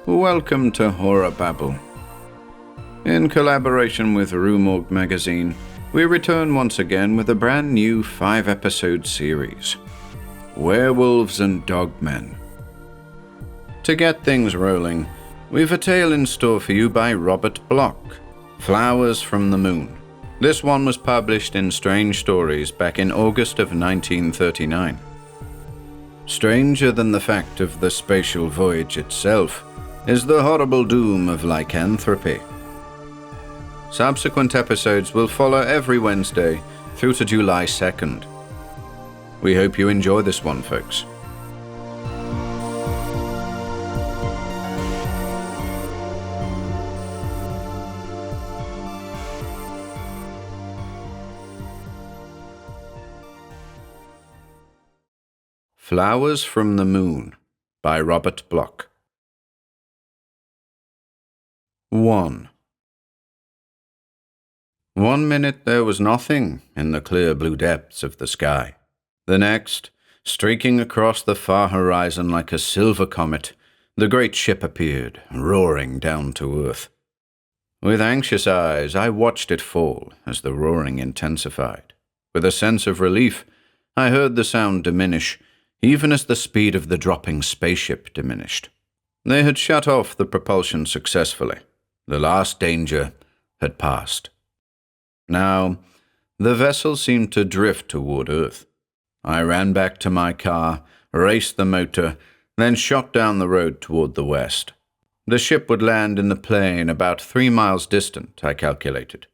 Welcome to HorrorBabble. In collaboration with Rue magazine, we return once again with a brand new 5-episode series, Werewolves and Dogmen. To get things rolling, we've a tale in store for you by Bloch, Flowers from the Moon. This one was published in Strange Stories back in August of 1939. Stranger than the fact of the spatial voyage itself is the horrible doom of lycanthropy. Subsequent episodes will follow every Wednesday through to July 2nd. We hope you enjoy this one, folks. Flowers from the Moon by Bloch. 1. One minute there was nothing in the clear blue depths of the sky. The next, streaking across the far horizon like a silver comet, the great ship appeared, roaring down to earth. With anxious eyes, I watched it fall as the roaring intensified. With a sense of relief, I heard the sound diminish, even as the speed of the dropping spaceship diminished. They had shut off the propulsion successfully. The last danger had passed. Now, the vessel seemed to drift toward Earth. I ran back to my car, raced the motor, then shot down the road toward the west. The ship would land in the plain about 3 miles distant, I calculated.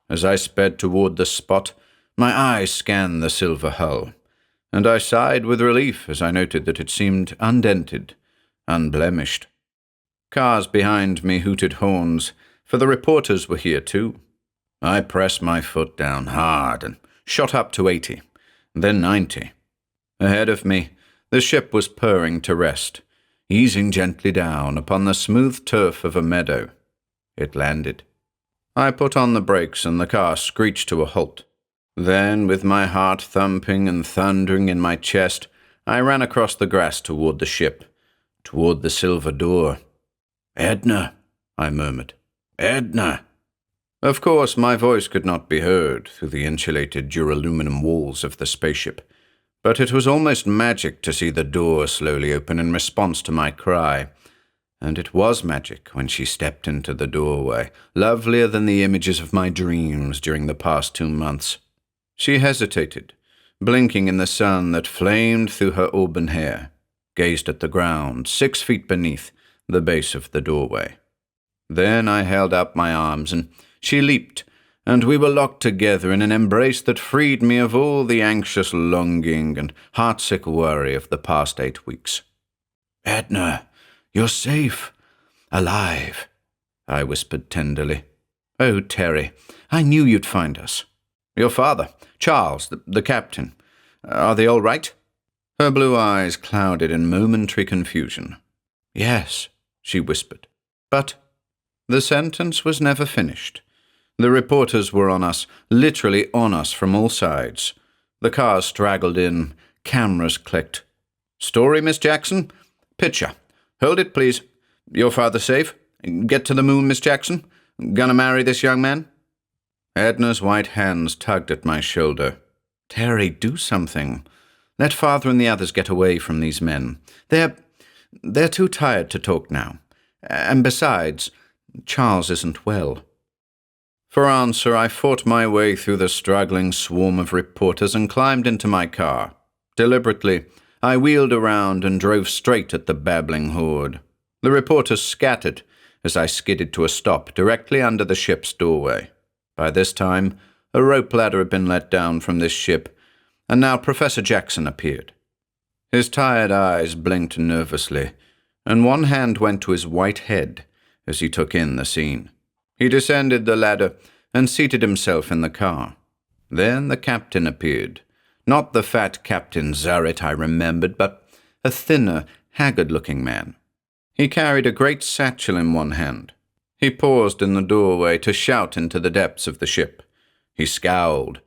As I sped toward the spot, my eyes scanned the silver hull, and I sighed with relief as I noted that it seemed undented, unblemished. Cars behind me hooted horns, for the reporters were here too. I pressed my foot down hard and shot up to 80, then 90. Ahead of me, the ship was purring to rest, easing gently down upon the smooth turf of a meadow. It landed. I put on the brakes and the car screeched to a halt. Then, with my heart thumping and thundering in my chest, I ran across the grass toward the ship, toward the silver door. "Edna," I murmured. "Edna." Of course, my voice could not be heard through the insulated duraluminum walls of the spaceship, but it was almost magic to see the door slowly open in response to my cry. And it was magic when she stepped into the doorway, lovelier than the images of my dreams during the past 2 months. She hesitated, blinking in the sun that flamed through her auburn hair, gazed at the ground 6 feet beneath the base of the doorway. Then I held up my arms, and she leaped, and we were locked together in an embrace that freed me of all the anxious longing and heartsick worry of the past 8 weeks. "Edna, you're safe, alive," I whispered tenderly. "Oh, Terry, I knew you'd find us. Your father, Charles, the captain, are they all right?" Her blue eyes clouded in momentary confusion. "Yes," she whispered. But the sentence was never finished. The reporters were on us, literally on us from all sides. The cars straggled in, cameras clicked. "Story, Miss Jackson? Picture. Hold it, please. Your father safe? Get to the moon, Miss Jackson? Gonna marry this young man?" Edna's white hands tugged at my shoulder. "Terry, do something. Let father and the others get away from these men. They're too tired to talk now. And besides, Charles isn't well." For answer, I fought my way through the struggling swarm of reporters and climbed into my car. Deliberately, I wheeled around and drove straight at the babbling horde. The reporters scattered as I skidded to a stop directly under the ship's doorway. By this time, a rope ladder had been let down from this ship, and now Professor Jackson appeared. His tired eyes blinked nervously, and one hand went to his white head as he took in the scene. He descended the ladder and seated himself in the car. Then the captain appeared. Not the fat Captain Zarret I remembered, but a thinner, haggard-looking man. He carried a great satchel in one hand. He paused in the doorway to shout into the depths of the ship. He scowled,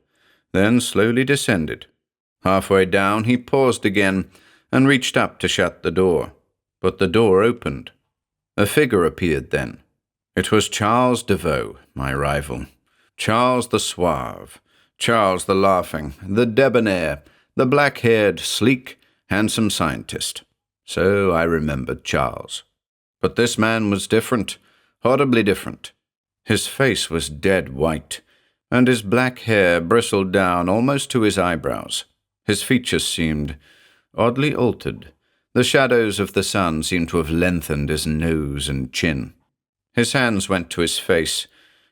then slowly descended. Halfway down, he paused again and reached up to shut the door. But the door opened. A figure appeared then. It was Charles Devoe, my rival. Charles the suave, Charles the laughing, the debonair, the black-haired, sleek, handsome scientist. So I remembered Charles. But this man was different, horribly different. His face was dead white, and his black hair bristled down almost to his eyebrows. His features seemed oddly altered. The shadows of the sun seemed to have lengthened his nose and chin. His hands went to his face,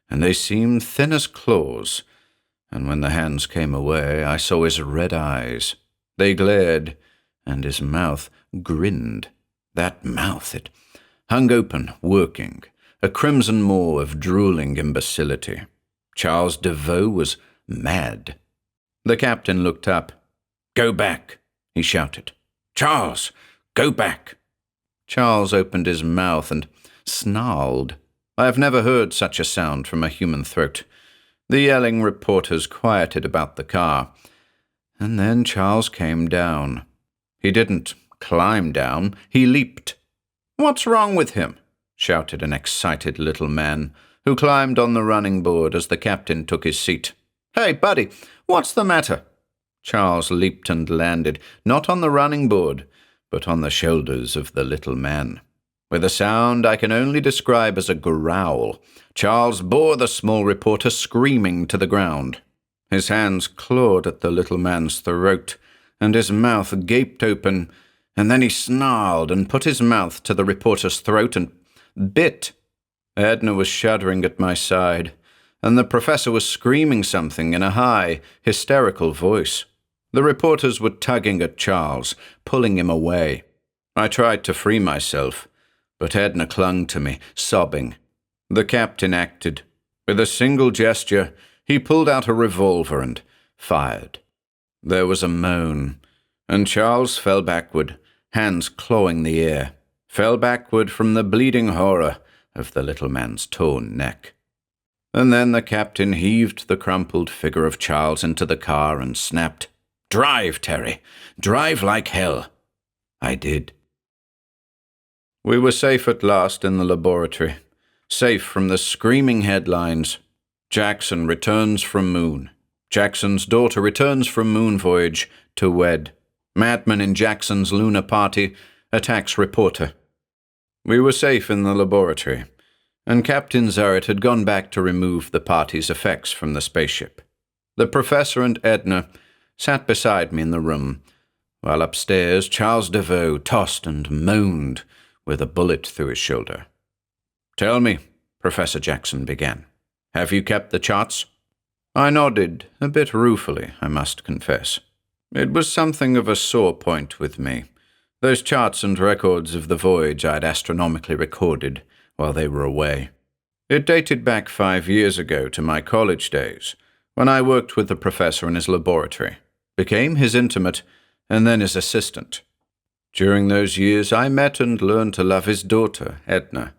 and they seemed thin as claws, and when the hands came away, I saw his red eyes. They glared, and his mouth grinned. That mouth, it hung open, working, a crimson maw of drooling imbecility. Charles Devoe was mad. The captain looked up. "Go back," he shouted. "Charles, go back." Charles opened his mouth and snarled. I have never heard such a sound from a human throat. The yelling reporters quieted about the car. And then Charles came down. He didn't climb down, he leaped. "What's wrong with him?" shouted an excited little man, who climbed on the running board as the captain took his seat. "Hey, buddy, what's the matter?" Charles leaped and landed, not on the running board, but on the shoulders of the little man. With a sound I can only describe as a growl, Charles bore the small reporter screaming to the ground. His hands clawed at the little man's throat, and his mouth gaped open, and then he snarled and put his mouth to the reporter's throat and bit. Edna was shuddering at my side, and the professor was screaming something in a high, hysterical voice. The reporters were tugging at Charles, pulling him away. I tried to free myself, but Edna clung to me, sobbing. The captain acted. With a single gesture, he pulled out a revolver and fired. There was a moan, and Charles fell backward, hands clawing the air, fell backward from the bleeding horror of the little man's torn neck. And then the captain heaved the crumpled figure of Charles into the car and snapped, "Drive, Terry! Drive like hell!" I did. We were safe at last in the laboratory, safe from the screaming headlines. Jackson returns from moon. Jackson's daughter returns from moon voyage to wed. Madman in Jackson's lunar party attacks reporter. We were safe in the laboratory, and Captain Zarrett had gone back to remove the party's effects from the spaceship. The professor and Edna sat beside me in the room, while upstairs Charles Devoe tossed and moaned with a bullet through his shoulder. "Tell me," Professor Jackson began, "have you kept the charts?" I nodded, a bit ruefully, I must confess. It was something of a sore point with me, those charts and records of the voyage I'd astronomically recorded while they were away. It dated back 5 years ago to my college days, when I worked with the professor in his laboratory, became his intimate, and then his assistant. During those years, I met and learned to love his daughter, Edna,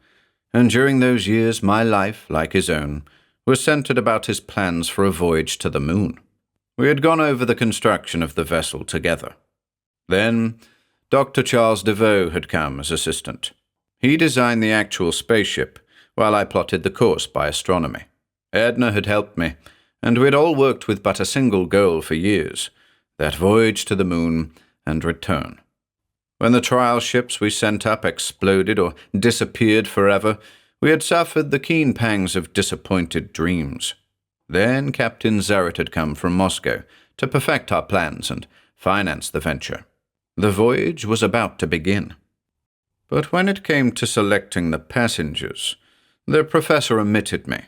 and during those years, my life, like his own, was centered about his plans for a voyage to the moon. We had gone over the construction of the vessel together. Then, Dr. Charles Devoe had come as assistant. He designed the actual spaceship, while I plotted the course by astronomy. Edna had helped me, and we had all worked with but a single goal for years, that voyage to the moon and return. When the trial ships we sent up exploded or disappeared forever, we had suffered the keen pangs of disappointed dreams. Then Captain Zarrett had come from Moscow to perfect our plans and finance the venture. The voyage was about to begin. But when it came to selecting the passengers, the professor omitted me.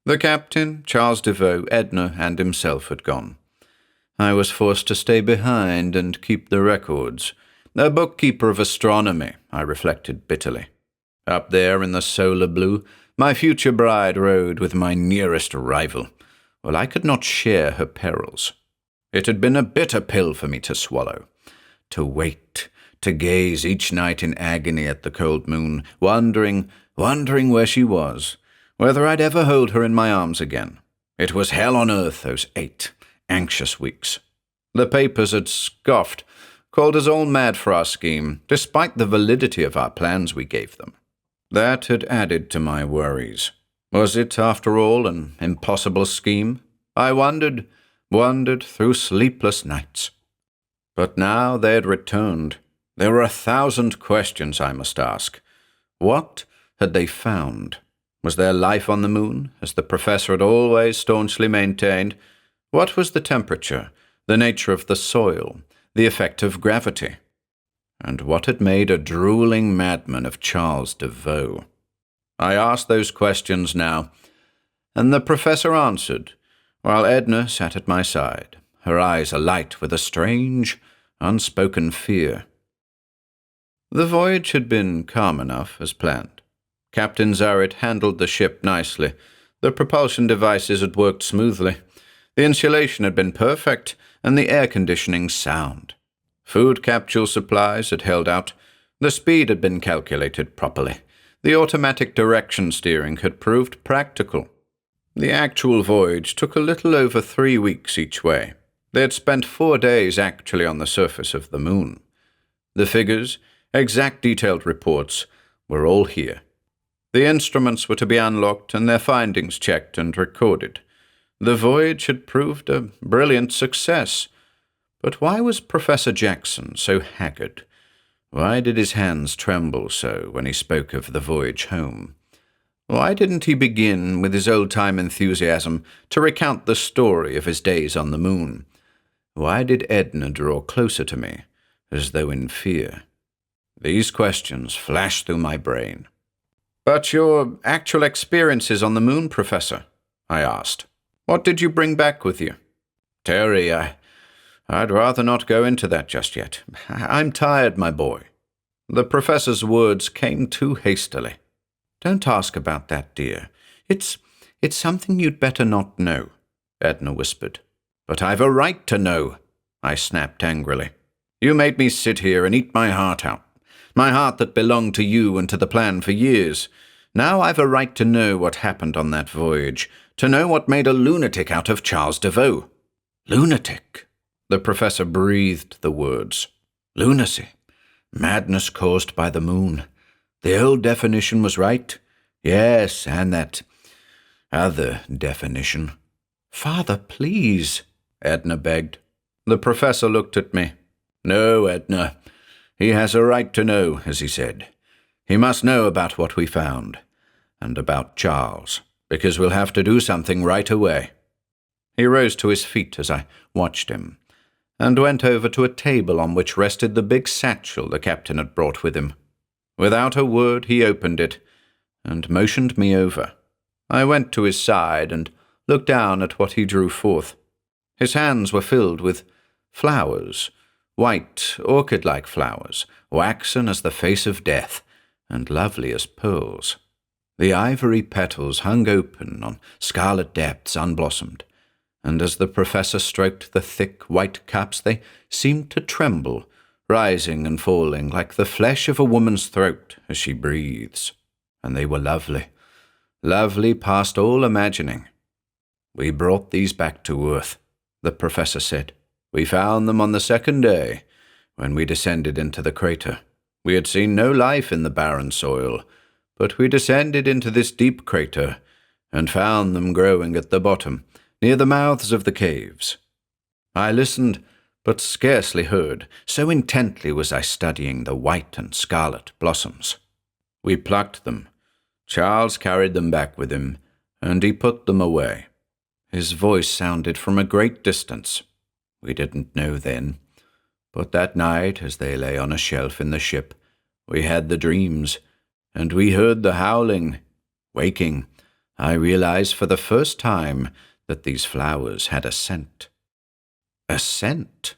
The captain, Charles Devoe, Edna, and himself had gone. I was forced to stay behind and keep the records. A bookkeeper of astronomy, I reflected bitterly. Up there in the solar blue, my future bride rode with my nearest rival. Well, I could not share her perils. It had been a bitter pill for me to swallow. To wait, to gaze each night in agony at the cold moon, wondering where she was, whether I'd ever hold her in my arms again. It was hell on earth, those 8 anxious weeks. The papers had scoffed, called us all mad for our scheme, despite the validity of our plans we gave them. That had added to my worries. Was it, after all, an impossible scheme? I wondered through sleepless nights. But now they had returned. There were 1,000 questions I must ask. What had they found? Was there life on the moon, as the professor had always staunchly maintained? What was the temperature, the nature of the soil, the effect of gravity? And what had made a drooling madman of Charles Devoe? I asked those questions now, and the professor answered, while Edna sat at my side, her eyes alight with a strange, unspoken fear. The voyage had been calm enough, as planned. Captain Zaret handled the ship nicely. The propulsion devices had worked smoothly. The insulation had been perfect, and the air conditioning sound. Food capsule supplies had held out. The speed had been calculated properly. The automatic direction steering had proved practical. The actual voyage took a little over 3 weeks each way. They had spent 4 days actually on the surface of the moon. The figures, exact detailed reports, were all here. The instruments were to be unlocked and their findings checked and recorded. The voyage had proved a brilliant success. But why was Professor Jackson so haggard? Why did his hands tremble so when he spoke of the voyage home? Why didn't he begin with his old-time enthusiasm to recount the story of his days on the moon? Why did Edna draw closer to me, as though in fear? These questions flashed through my brain. "But your actual experiences on the moon, Professor?" I asked. "What did you bring back with you?" "Terry, I'd rather not go into that just yet. I'm tired, my boy." The professor's words came too hastily. "Don't ask about that, dear. It's something you'd better not know," Edna whispered. "But I've a right to know," I snapped angrily. "You made me sit here and eat my heart out. My heart that belonged to you and to the plan for years. Now I've a right to know what happened on that voyage, to know what made a lunatic out of Charles Devoe." "Lunatic?" The professor breathed the words. "Lunacy. Madness caused by the moon. The old definition was right. Yes, and that other definition." "Father, please," Edna begged. The professor looked at me. "No, Edna. He has a right to know, as he said. He must know about what we found, and about Charles, because we'll have to do something right away." He rose to his feet as I watched him, and went over to a table on which rested the big satchel the captain had brought with him. Without a word, he opened it, and motioned me over. I went to his side and looked down at what he drew forth. His hands were filled with flowers, white, orchid-like flowers, waxen as the face of death, and lovely as pearls. The ivory petals hung open on scarlet depths unblossomed, and as the professor stroked the thick white cups, they seemed to tremble, rising and falling like the flesh of a woman's throat as she breathes. And they were lovely, lovely past all imagining. "We brought these back to Earth," the professor said. "We found them on the 2nd day, when we descended into the crater. We had seen no life in the barren soil, but we descended into this deep crater and found them growing at the bottom, near the mouths of the caves." I listened, but scarcely heard, so intently was I studying the white and scarlet blossoms. "We plucked them. Charles carried them back with him, and he put them away." His voice sounded from a great distance. "We didn't know then, but that night, as they lay on a shelf in the ship, we had the dreams, and we heard the howling. Waking, I realized for the first time that these flowers had a scent." A scent?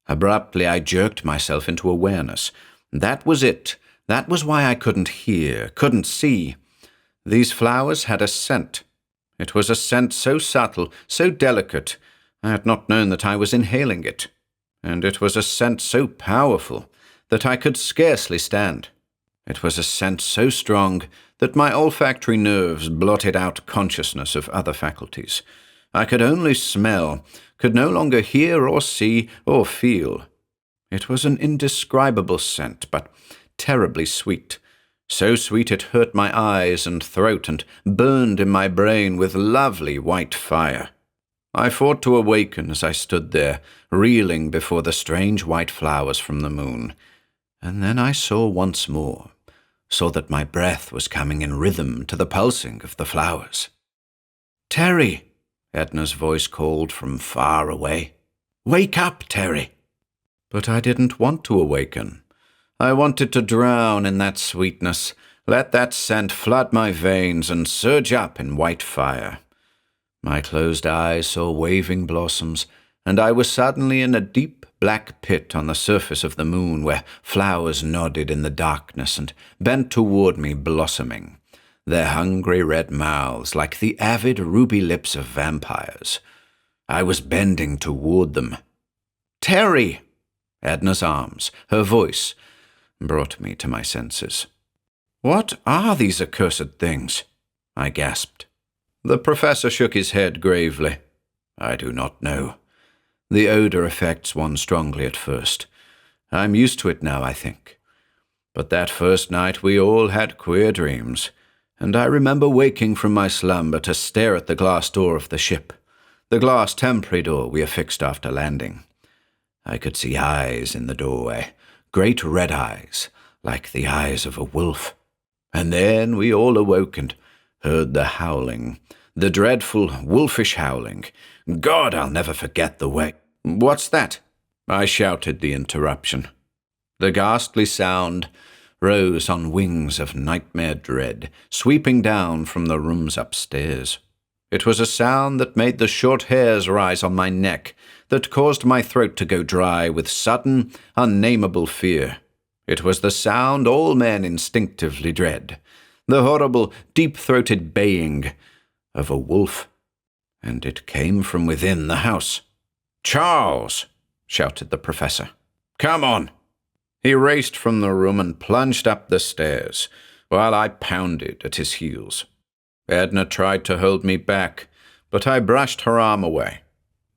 Abruptly, I jerked myself into awareness. That was it. That was why I couldn't hear, couldn't see. These flowers had a scent. It was a scent so subtle, so delicate, I had not known that I was inhaling it. And it was a scent so powerful that I could scarcely stand. It was a scent so strong that my olfactory nerves blotted out consciousness of other faculties. I could only smell, could no longer hear or see or feel. It was an indescribable scent, but terribly sweet, so sweet it hurt my eyes and throat and burned in my brain with lovely white fire. I fought to awaken as I stood there, reeling before the strange white flowers from the moon. And then I saw once more, saw that my breath was coming in rhythm to the pulsing of the flowers. "Terry," Edna's voice called from far away. "Wake up, Terry." But I didn't want to awaken. I wanted to drown in that sweetness, let that scent flood my veins and surge up in white fire. My closed eyes saw waving blossoms, and I was suddenly in a deep black pit on the surface of the moon where flowers nodded in the darkness and bent toward me blossoming, their hungry red mouths like the avid ruby lips of vampires. I was bending toward them. "Terry!" Edna's arms, her voice, brought me to my senses. "What are these accursed things?" I gasped. The professor shook his head gravely. "I do not know. The odor affects one strongly at first. I'm used to it now, I think. But that first night we all had queer dreams, and I remember waking from my slumber to stare at the glass door of the ship, the glass temporary door we affixed after landing. I could see eyes in the doorway, great red eyes, like the eyes of a wolf. And then we all awoke and heard the howling, the dreadful, wolfish howling. God, I'll never forget the way—" "What's that?" I shouted the interruption. The ghastly sound rose on wings of nightmare dread, sweeping down from the rooms upstairs. It was a sound that made the short hairs rise on my neck, that caused my throat to go dry with sudden, unnameable fear. It was the sound all men instinctively dread, the horrible, deep-throated baying of a wolf, and it came from within the house. "Charles!" shouted the professor. "Come on!" He raced from the room and plunged up the stairs, while I pounded at his heels. Edna tried to hold me back, but I brushed her arm away.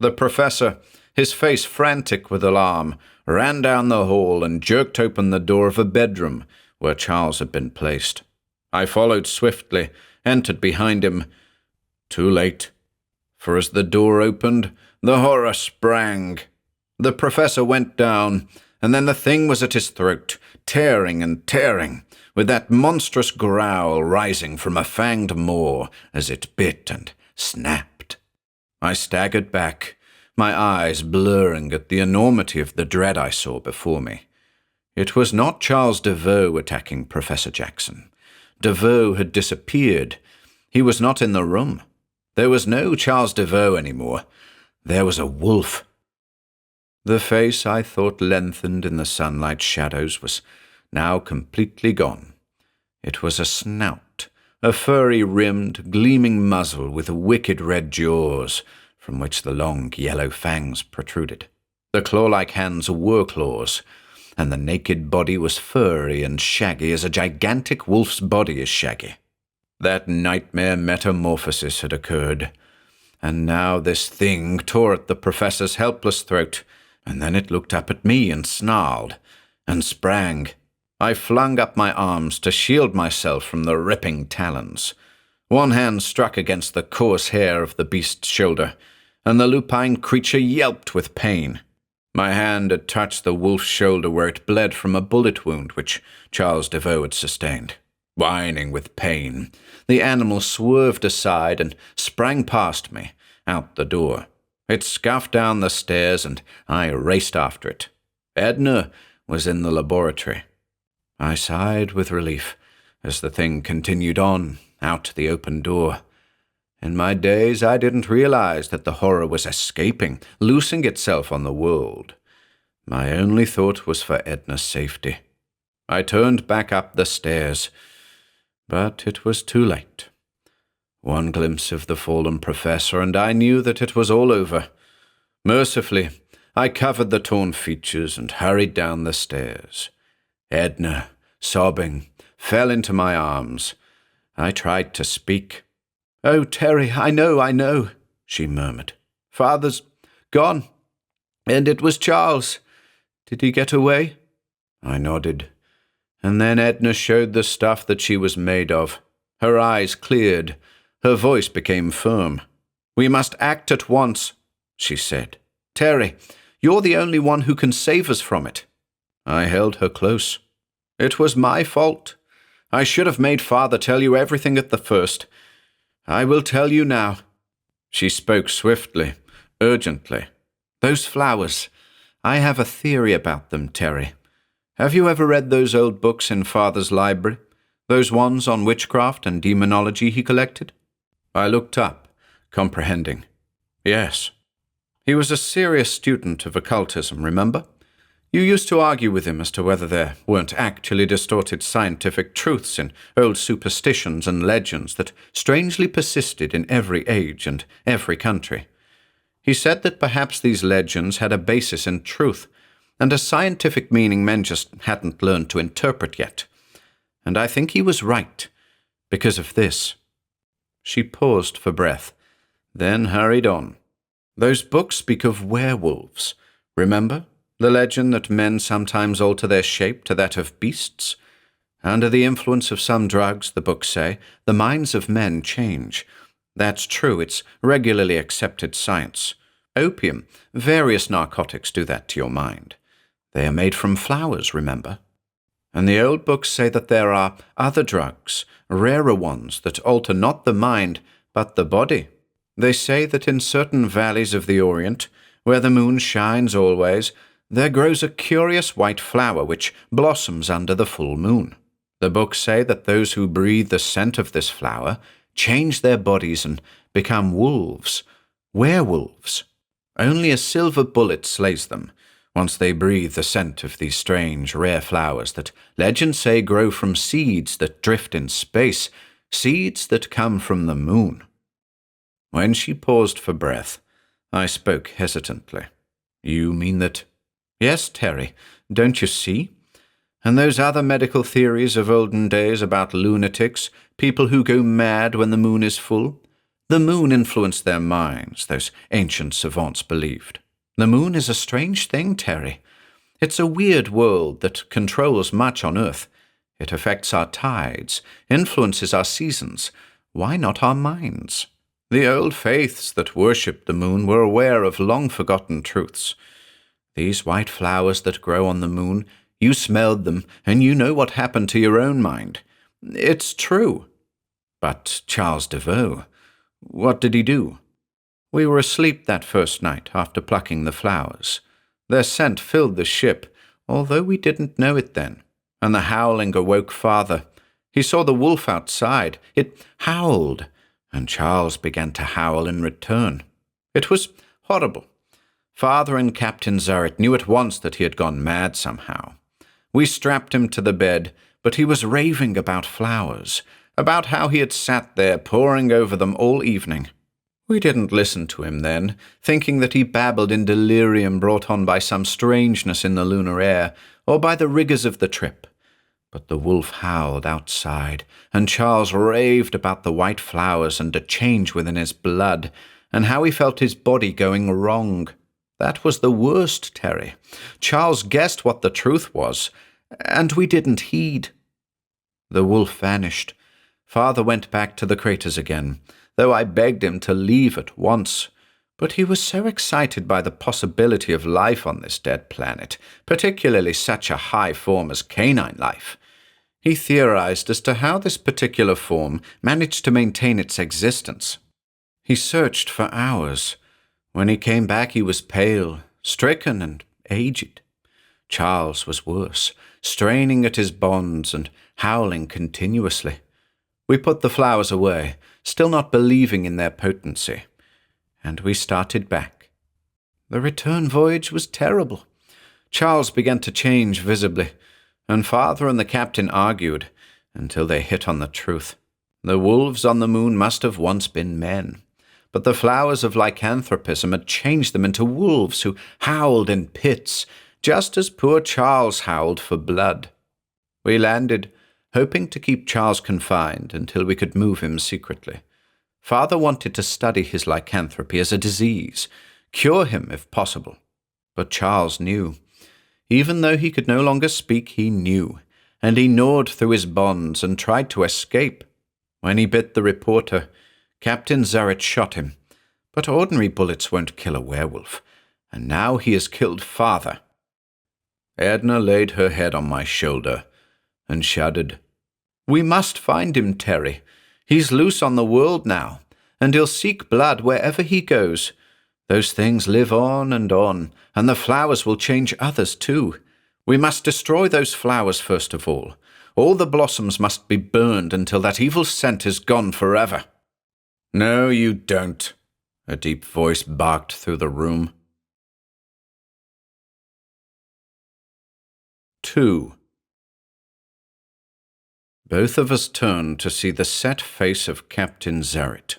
The professor, his face frantic with alarm, ran down the hall and jerked open the door of a bedroom where Charles had been placed. I followed swiftly, entered behind him. Too late, for as the door opened, the horror sprang. The professor went down, and then the thing was at his throat, tearing and tearing, with that monstrous growl rising from a fanged maw as it bit and snapped. I staggered back, my eyes blurring at the enormity of the dread I saw before me. It was not Charles Deveau attacking Professor Jackson. Deveau had disappeared. He was not in the room. There was no Charles Deveau anymore. There was a wolf. The face I thought lengthened in the sunlight shadows was now completely gone. It was a snout, a furry-rimmed, gleaming muzzle with wicked red jaws, from which the long yellow fangs protruded. The claw-like hands were claws, and the naked body was furry and shaggy as a gigantic wolf's body is shaggy. That nightmare metamorphosis had occurred, and now this thing tore at the professor's helpless throat, and then it looked up at me and snarled, and sprang. I flung up my arms to shield myself from the ripping talons. One hand struck against the coarse hair of the beast's shoulder, and the lupine creature yelped with pain. My hand had touched the wolf's shoulder where it bled from a bullet wound which Charles Deveau had sustained. Whining with pain, the animal swerved aside and sprang past me, out the door. It scuffed down the stairs, and I raced after it. Edna was in the laboratory. I sighed with relief as the thing continued on, out the open door. In my daze, I didn't realize that the horror was escaping, loosing itself on the world. My only thought was for Edna's safety. I turned back up the stairs, but it was too late. One glimpse of the fallen professor, and I knew that it was all over. Mercifully, I covered the torn features and hurried down the stairs. Edna, sobbing, fell into my arms. I tried to speak. "Oh, Terry, I know," she murmured. "Father's gone, and it was Charles. Did he get away?" I nodded. And then Edna showed the stuff that she was made of. Her eyes cleared. Her voice became firm. "We must act at once," she said. "Terry, you're the only one who can save us from it." I held her close. "It was my fault. I should have made Father tell you everything at the first. I will tell you now." She spoke swiftly, urgently. "Those flowers. I have a theory about them, Terry. Have you ever read those old books in Father's library? Those ones on witchcraft and demonology he collected?" I looked up, comprehending. "Yes. He was a serious student of occultism, remember? You used to argue with him as to whether there weren't actually distorted scientific truths in old superstitions and legends that strangely persisted in every age and every country. He said that perhaps these legends had a basis in truth, and a scientific meaning men just hadn't learned to interpret yet. And I think he was right, because of this." She paused for breath, then hurried on. "Those books speak of werewolves. Remember? The legend that men sometimes alter their shape to that of beasts? Under the influence of some drugs, the books say, the minds of men change. That's true, it's regularly accepted science. Opium, various narcotics do that to your mind. They are made from flowers, remember? And the old books say that there are other drugs, rarer ones, that alter not the mind, but the body. They say that in certain valleys of the Orient, where the moon shines always, there grows a curious white flower which blossoms under the full moon. The books say that those who breathe the scent of this flower change their bodies and become wolves, werewolves. Only a silver bullet slays them, once they breathe the scent of these strange, rare flowers that legends say grow from seeds that drift in space, seeds that come from the moon." When she paused for breath, I spoke hesitantly. "You mean that—" "Yes, Terry, don't you see? And those other medical theories of olden days about lunatics, people who go mad when the moon is full? The moon influenced their minds, those ancient savants believed. The moon is a strange thing, Terry. It's a weird world that controls much on Earth. It affects our tides, influences our seasons. Why not our minds? The old faiths that worshipped the moon were aware of long-forgotten truths. These white flowers that grow on the moon, you smelled them, and you know what happened to your own mind. It's true." "But Charles Devoe, what did he do?" "We were asleep that first night after plucking the flowers. Their scent filled the ship, although we didn't know it then, and the howling awoke Father. He saw the wolf outside. It howled, and Charles began to howl in return. It was horrible. Father and Captain Zarrett knew at once that he had gone mad somehow. We strapped him to the bed, but he was raving about flowers, about how he had sat there poring over them all evening. We didn't listen to him then, thinking that he babbled in delirium brought on by some strangeness in the lunar air, or by the rigors of the trip. But the wolf howled outside, and Charles raved about the white flowers and a change within his blood, and how he felt his body going wrong. That was the worst, Terry. Charles guessed what the truth was, and we didn't heed. The wolf vanished. Father went back to the craters again, though I begged him to leave at once. But he was so excited by the possibility of life on this dead planet, particularly such a high form as canine life. He theorized as to how this particular form managed to maintain its existence. He searched for hours. When he came back, he was pale, stricken, and aged. Charles was worse, straining at his bonds and howling continuously. We put the flowers away, still not believing in their potency, and we started back. The return voyage was terrible. Charles began to change visibly, and Father and the captain argued until they hit on the truth. The wolves on the moon must have once been men, but the flowers of lycanthropism had changed them into wolves who howled in pits, just as poor Charles howled for blood. We landed, hoping to keep Charles confined until we could move him secretly. Father wanted to study his lycanthropy as a disease, cure him if possible. But Charles knew. Even though he could no longer speak, he knew, and he gnawed through his bonds and tried to escape. When he bit the reporter, Captain Zaret shot him. But ordinary bullets won't kill a werewolf, and now he has killed Father." Edna laid her head on my shoulder and shuddered. "We must find him, Terry. He's loose on the world now, and he'll seek blood wherever he goes. Those things live on, and the flowers will change others too. We must destroy those flowers first of all. All the blossoms must be burned until that evil scent is gone forever." "No, you don't," a deep voice barked through the room. 2. Both of us turned to see the set face of Captain Zaret.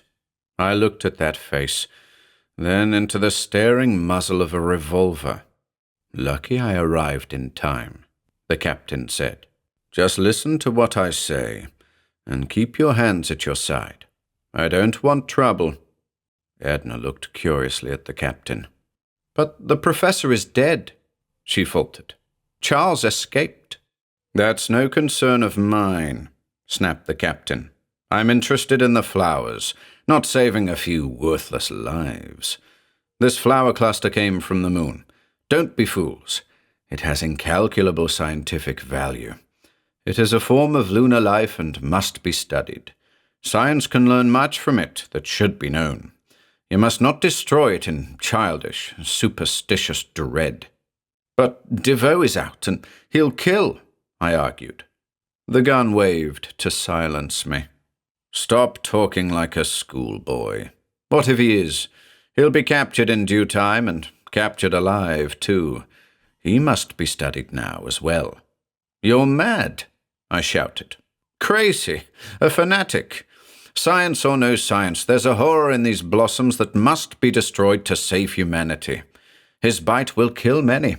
I looked at that face, then into the staring muzzle of a revolver. "Lucky I arrived in time," the captain said. "Just listen to what I say, and keep your hands at your side. I don't want trouble." Edna looked curiously at the captain. "But the professor is dead," she faltered. "Charles escaped." "That's no concern of mine," snapped the captain. "I'm interested in the flowers, not saving a few worthless lives. This flower cluster came from the moon. Don't be fools. It has incalculable scientific value. It is a form of lunar life and must be studied. Science can learn much from it that should be known. You must not destroy it in childish, superstitious dread." "But Devoe is out, and he'll kill," I argued. The gun waved to silence me. "Stop talking like a schoolboy. What if he is? He'll be captured in due time, and captured alive, too. He must be studied now as well." "You're mad," I shouted. "Crazy. A fanatic. Science or no science, there's a horror in these blossoms that must be destroyed to save humanity. His bite will kill many,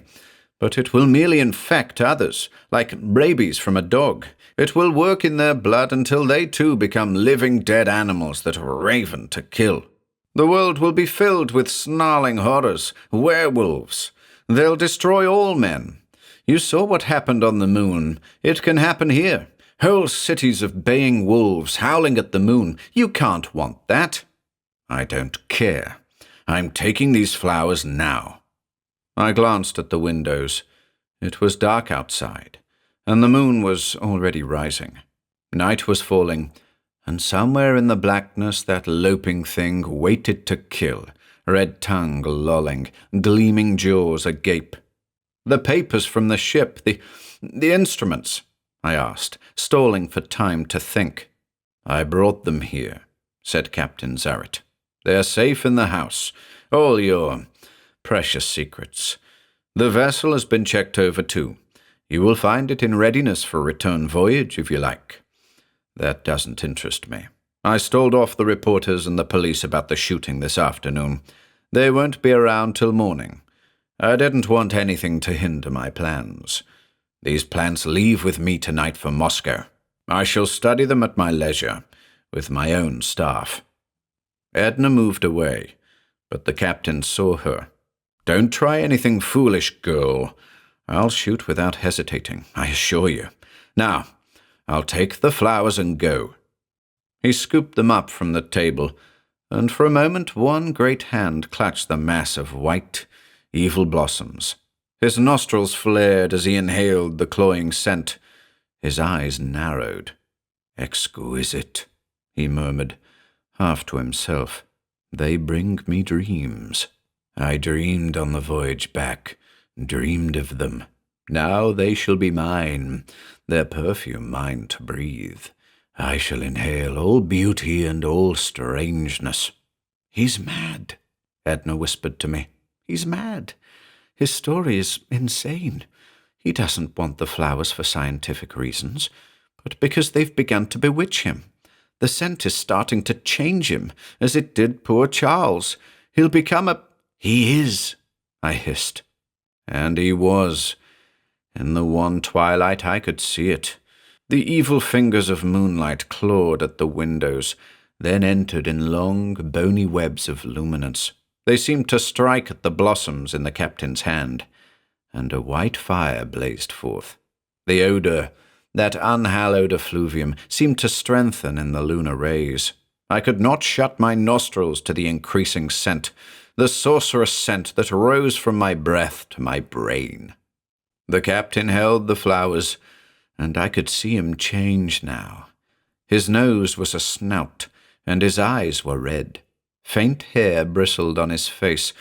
but it will merely infect others, like rabies from a dog. It will work in their blood until they too become living dead animals that raven to kill. The world will be filled with snarling horrors, werewolves. They'll destroy all men. You saw what happened on the moon. It can happen here. Whole cities of baying wolves howling at the moon. You can't want that." "I don't care. I'm taking these flowers now." I glanced at the windows. It was dark outside, and the moon was already rising. Night was falling, and somewhere in the blackness that loping thing waited to kill, red tongue lolling, gleaming jaws agape. "The papers from the ship, the instruments?" I asked, stalling for time to think. "I brought them here," said Captain Zaret. "They're safe in the house, all your precious secrets. The vessel has been checked over too. You will find it in readiness for return voyage if you like." "That doesn't interest me. I stalled off the reporters and the police about the shooting this afternoon. They won't be around till morning. I didn't want anything to hinder my plans. These plans leave with me tonight for Moscow. I shall study them at my leisure, with my own staff." Edna moved away, but the captain saw her. "Don't try anything foolish, girl. I'll shoot without hesitating, I assure you. Now, I'll take the flowers and go." He scooped them up from the table, and for a moment one great hand clutched the mass of white, evil blossoms. His nostrils flared as he inhaled the cloying scent. His eyes narrowed. "Exquisite," he murmured, half to himself. "They bring me dreams. I dreamed on the voyage back, dreamed of them. Now they shall be mine, their perfume mine to breathe. I shall inhale all beauty and all strangeness." "He's mad," Edna whispered to me. "He's mad. His story is insane. He doesn't want the flowers for scientific reasons, but because they've begun to bewitch him. The scent is starting to change him, as it did poor Charles. He'll become a—" "He is," I hissed. And he was. In the wan twilight I could see it. The evil fingers of moonlight clawed at the windows, then entered in long, bony webs of luminance. They seemed to strike at the blossoms in the captain's hand, and a white fire blazed forth. The odor, That unhallowed effluvium seemed to strengthen in the lunar rays. I could not shut my nostrils to the increasing scent, the sorcerous scent that rose from my breath to my brain. The captain held the flowers, and I could see him change now. His nose was a snout, and his eyes were red. Faint hair bristled on his face,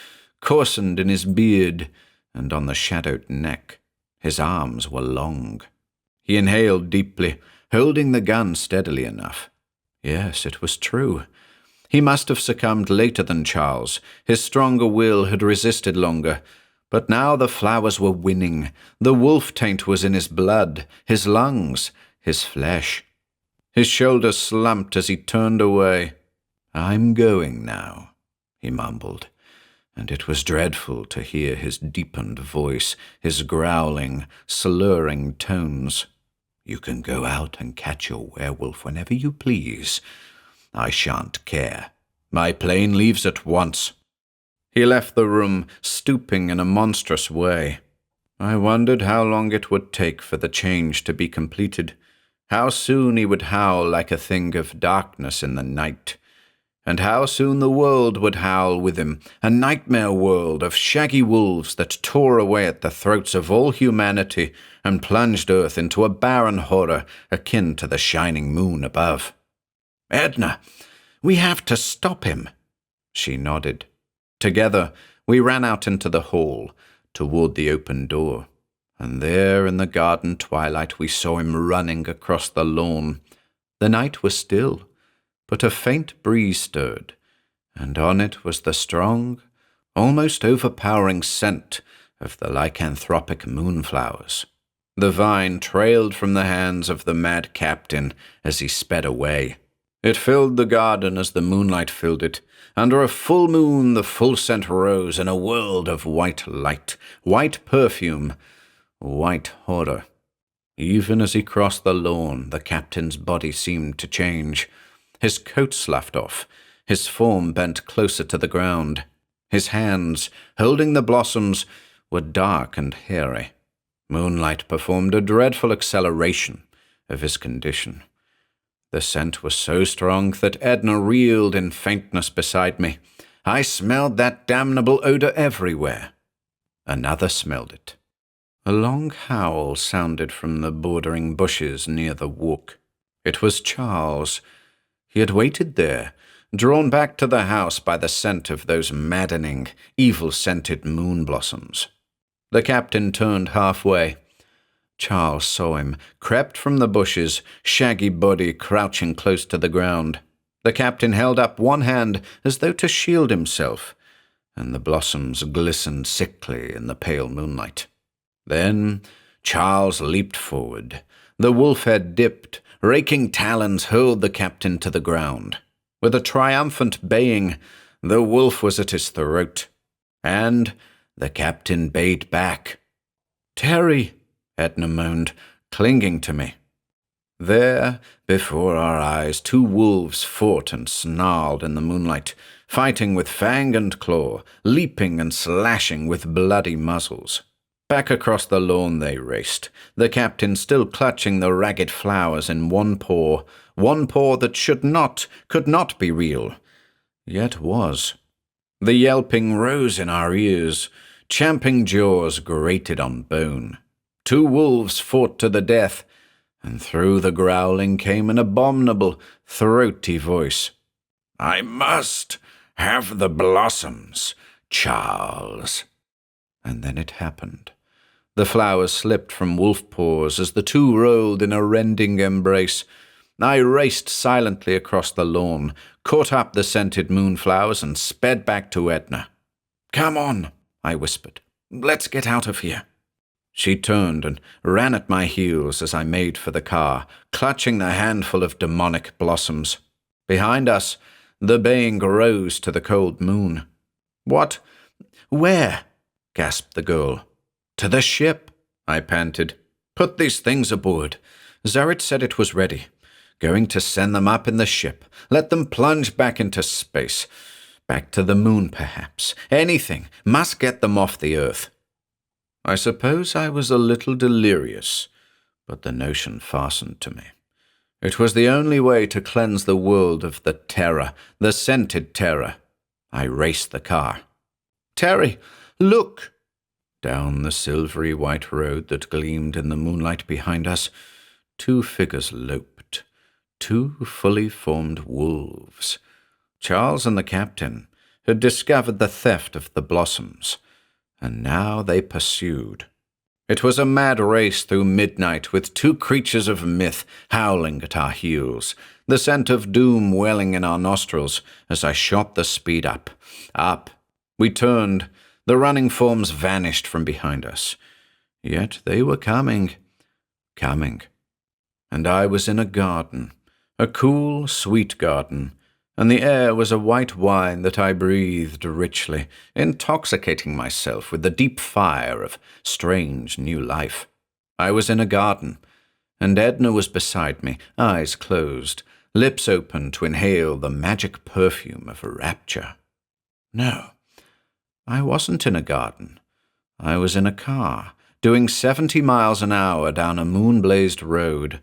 coarsened in his beard, and on the shadowed neck. His arms were long. He inhaled deeply, holding the gun steadily enough. Yes, it was true. He must have succumbed later than Charles. His stronger will had resisted longer. But now the flowers were winning. The wolf taint was in his blood, his lungs, his flesh. His shoulders slumped as he turned away. "I'm going now," he mumbled, and it was dreadful to hear his deepened voice, his growling, slurring tones. "You can go out and catch your werewolf whenever you please. I shan't care. My plane leaves at once." He left the room, stooping in a monstrous way. I wondered how long it would take for the change to be completed, how soon he would howl like a thing of darkness in the night, and how soon the world would howl with him, a nightmare world of shaggy wolves that tore away at the throats of all humanity and plunged Earth into a barren horror akin to the shining moon above. "Edna, we have to stop him." She nodded. Together, we ran out into the hall, toward the open door, and there in the garden twilight we saw him running across the lawn. The night was still, but a faint breeze stirred, and on it was the strong, almost overpowering scent of the lycanthropic moonflowers. The vine trailed from the hands of the mad captain as he sped away. It filled the garden as the moonlight filled it. Under a full moon the full scent rose in a world of white light, white perfume, white horror. Even as he crossed the lawn, the captain's body seemed to change. His coat sloughed off, his form bent closer to the ground. His hands, holding the blossoms, were dark and hairy. Moonlight performed a dreadful acceleration of his condition. The scent was so strong that Edna reeled in faintness beside me. I smelled that damnable odor everywhere. Another smelled it. A long howl sounded from the bordering bushes near the walk. It was Charles. He had waited there, drawn back to the house by the scent of those maddening, evil-scented moon blossoms. The captain turned halfway. Charles saw him, crept from the bushes, shaggy body crouching close to the ground. The captain held up one hand as though to shield himself, and the blossoms glistened sickly in the pale moonlight. Then Charles leaped forward. The wolf head dipped, raking talons hurled the captain to the ground. With a triumphant baying, the wolf was at his throat, and the captain bayed back. "Terry!" Edna moaned, clinging to me. There, before our eyes, two wolves fought and snarled in the moonlight, fighting with fang and claw, leaping and slashing with bloody muzzles. Back across the lawn they raced, the captain still clutching the ragged flowers in one paw that could not be real, yet was. The yelping rose in our ears, champing jaws grated on bone. Two wolves fought to the death, and through the growling came an abominable, throaty voice. "I must have the blossoms, Charles." And then it happened. The flowers slipped from wolf paws as the two rolled in a rending embrace. I raced silently across the lawn, caught up the scented moonflowers, and sped back to Edna. "Come on," I whispered. "Let's get out of here." She turned and ran at my heels as I made for the car, clutching the handful of demonic blossoms. Behind us, the baying rose to the cold moon. "What? Where?" gasped the girl. "To the ship," I panted. "Put these things aboard. Zarit said it was ready. Going to send them up in the ship. Let them plunge back into space. Back to the moon, perhaps. Anything. Must get them off the Earth." I suppose I was a little delirious, But the notion fastened to me. It was the only way to cleanse the world of the terror, the scented terror. I raced the car. "Terry, look!" Down the silvery white road that gleamed in the moonlight behind us, 2 figures loped, 2 fully formed wolves. Charles and the captain had discovered the theft of the blossoms, and now they pursued. It was a mad race through midnight with 2 creatures of myth howling at our heels, the scent of doom welling in our nostrils as I shot the speed up. Up. We turned. The running forms vanished from behind us. Yet they were coming. And I was in a garden, a cool, sweet garden, and the air was a white wine that I breathed richly, intoxicating myself with the deep fire of strange new life. I was in a garden, and Edna was beside me, eyes closed, lips open to inhale the magic perfume of rapture. No, I wasn't in a garden. I was in a car, doing 70 miles an hour down a moon-blazed road,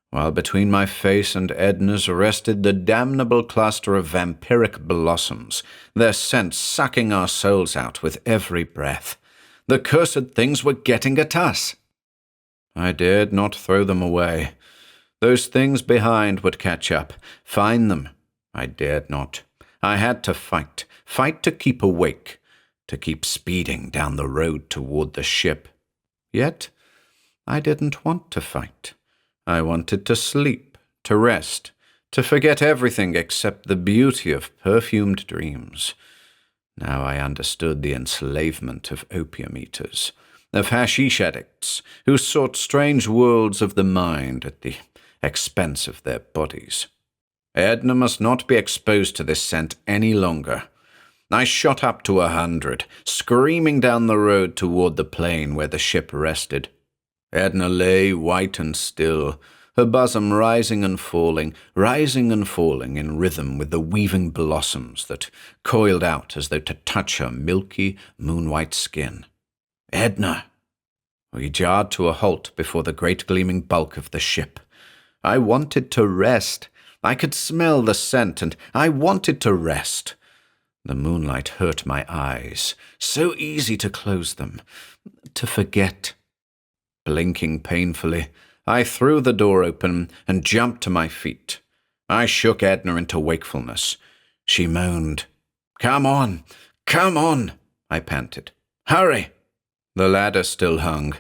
while between my face and Edna's rested the damnable cluster of vampiric blossoms, their scent sucking our souls out with every breath. The cursed things were getting at us. I dared not throw them away. Those things behind would catch up, find them. I dared not. I had to fight to keep awake, to keep speeding down the road toward the ship. Yet I didn't want to fight. I wanted to sleep, to rest, to forget everything except the beauty of perfumed dreams. Now I understood the enslavement of opium eaters, of hashish addicts who sought strange worlds of the mind at the expense of their bodies. Edna must not be exposed to this scent any longer. I shot up to 100, screaming down the road toward the plain where the ship rested. Edna lay white and still, her bosom rising and falling in rhythm with the weaving blossoms that coiled out as though to touch her milky, moon-white skin. Edna! We jarred to a halt before the great gleaming bulk of the ship. I wanted to rest. I could smell the scent, and I wanted to rest. The moonlight hurt my eyes. So easy to close them, to forget. Blinking painfully, I threw the door open and jumped to my feet. I shook Edna into wakefulness. She moaned. Come on, I panted. Hurry! The ladder still hung,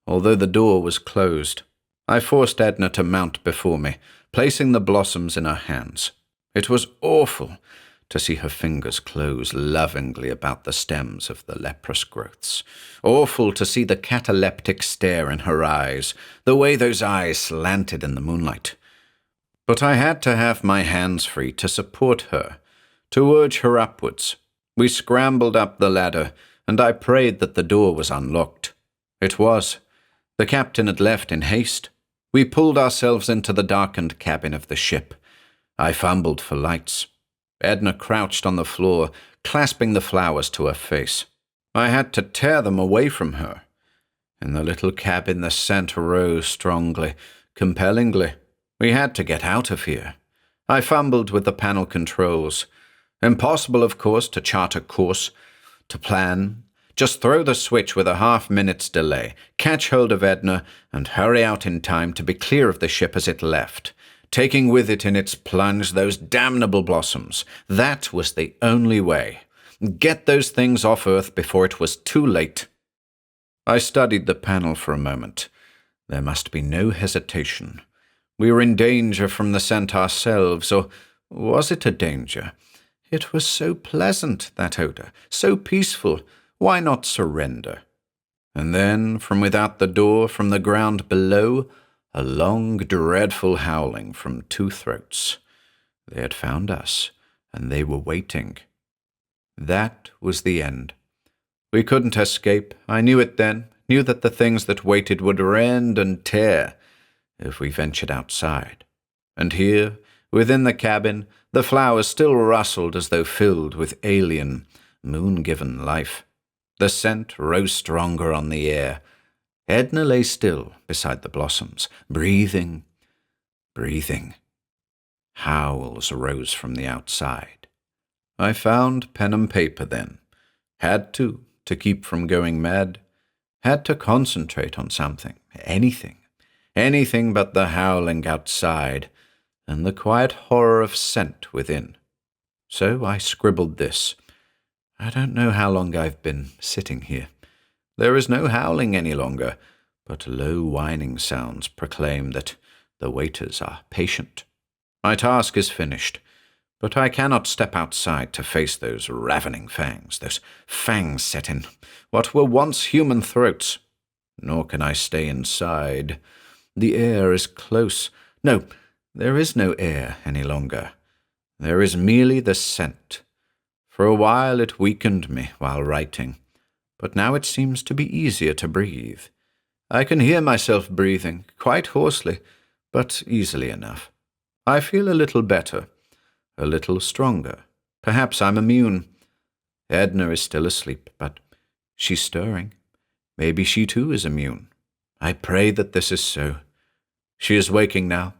although the door was closed. I forced Edna to mount before me, placing the blossoms in her hands. It was awful to see her fingers close lovingly about the stems of the leprous growths. Awful to see the cataleptic stare in her eyes, the way those eyes slanted in the moonlight. But I had to have my hands free to support her, to urge her upwards. We scrambled up the ladder, and I prayed that the door was unlocked. It was. The captain had left in haste. We pulled ourselves into the darkened cabin of the ship. I fumbled for lights. Edna crouched on the floor, clasping the flowers to her face. I had to tear them away from her. In the little cabin, the scent rose strongly, compellingly. We had to get out of here. I fumbled with the panel controls. Impossible, of course, to chart a course, to plan. Just throw the switch with a half-minute's delay, catch hold of Edna, and hurry out in time to be clear of the ship as it left, taking with it in its plunge those damnable blossoms. That was the only way. Get those things off Earth before it was too late. I studied the panel for a moment. There must be no hesitation. We were in danger from the scent ourselves, or was it a danger? It was so pleasant, that odor, so peaceful. Why not surrender? And then, from without the door, from the ground below, a long, dreadful howling from two throats. They had found us, and they were waiting. That was the end. We couldn't escape. I knew it then, knew that the things that waited would rend and tear if we ventured outside. And here, within the cabin, the flowers still rustled as though filled with alien, moon-given life. The scent rose stronger on the air. Edna lay still beside the blossoms, breathing. Howls arose from the outside. I found pen and paper then. Had to keep from going mad. Had to concentrate on something, anything but the howling outside and the quiet horror of scent within. So I scribbled this. I don't know how long I've been sitting here. There is no howling any longer, but low whining sounds proclaim that the waiters are patient. My task is finished, but I cannot step outside to face those ravening fangs set in what were once human throats. Nor can I stay inside. The air is close. No, there is no air any longer. There is merely the scent. For a while it weakened me while writing, but now it seems to be easier to breathe. I can hear myself breathing, quite hoarsely, but easily enough. I feel a little better, a little stronger. Perhaps I'm immune. Edna is still asleep, but she's stirring. Maybe she too is immune. I pray that this is so. She is waking now.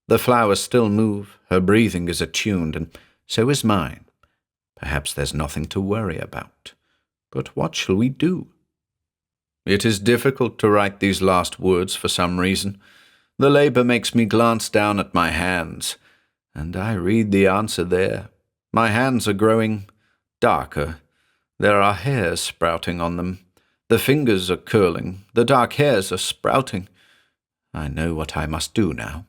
The flowers still move, her breathing is attuned, and so is mine. Perhaps there's nothing to worry about. But what shall we do? It is difficult to write these last words for some reason. The labor makes me glance down at my hands, and I read the answer there. My hands are growing darker. There are hairs sprouting on them. The fingers are curling. The dark hairs are sprouting. I know what I must do now.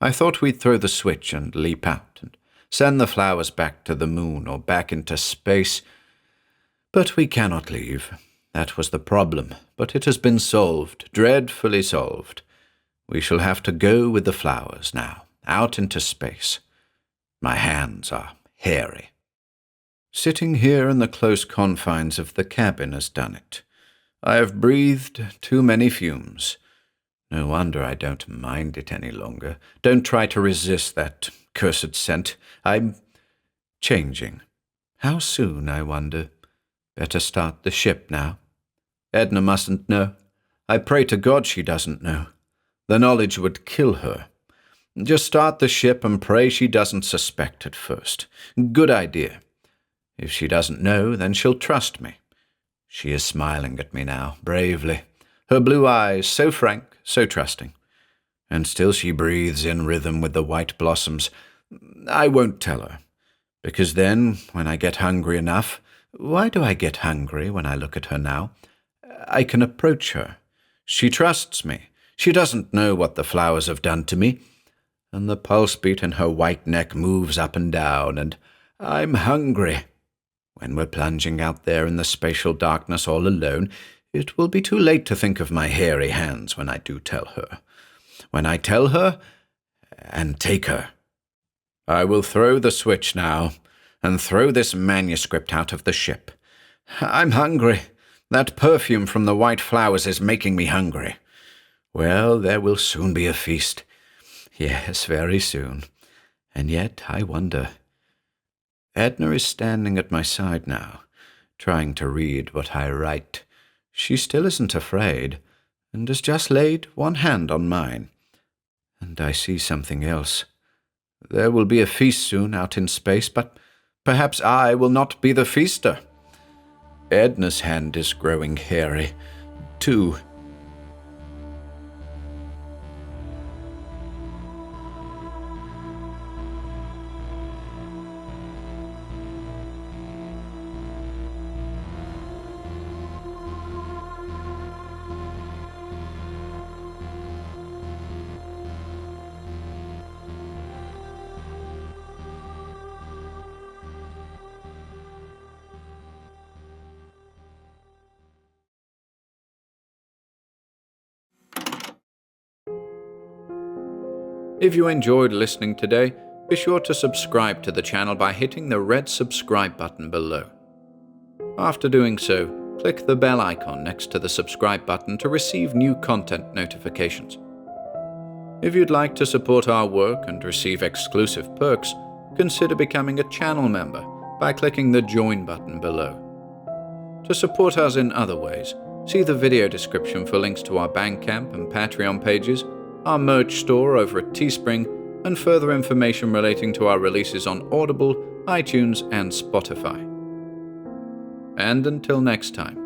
I thought we'd throw the switch and leap out and send the flowers back to the moon or back into space. But we cannot leave. That was the problem, but it has been solved, dreadfully solved. We shall have to go with the flowers now, out into space. My hands are hairy. Sitting here in the close confines of the cabin has done it. I have breathed too many fumes. No wonder I don't mind it any longer. Don't try to resist that cursed scent. I'm changing. How soon, I wonder? Better start the ship now. Edna mustn't know. I pray to God she doesn't know. The knowledge would kill her. Just start the ship and pray she doesn't suspect at first. Good idea. If she doesn't know, then she'll trust me. She is smiling at me now, bravely. Her blue eyes so frank, so trusting. And still she breathes in rhythm with the white blossoms. I won't tell her, because then, when I get hungry enough— why do I get hungry when I look at her now? I can approach her. She trusts me. She doesn't know what the flowers have done to me. And the pulse beat in her white neck moves up and down, and I'm hungry. When we're plunging out there in the spatial darkness all alone, it will be too late to think of my hairy hands when I do tell her. When I tell her and take her. I will throw the switch now, and throw this manuscript out of the ship. I'm hungry. That perfume from the white flowers is making me hungry. Well, there will soon be a feast. Yes, very soon. And yet, I wonder. Edna is standing at my side now, trying to read what I write. She still isn't afraid, and has just laid one hand on mine. And I see something else. There will be a feast soon out in space, but perhaps I will not be the feaster. Edna's hand is growing hairy, too. If you enjoyed listening today, be sure to subscribe to the channel by hitting the red subscribe button below. After doing so, click the bell icon next to the subscribe button to receive new content notifications. If you'd like to support our work and receive exclusive perks, consider becoming a channel member by clicking the join button below. To support us in other ways, See the video description for links to our Bandcamp and Patreon pages, our merch store over at Teespring, and further information relating to our releases on Audible, iTunes, and Spotify. And until next time,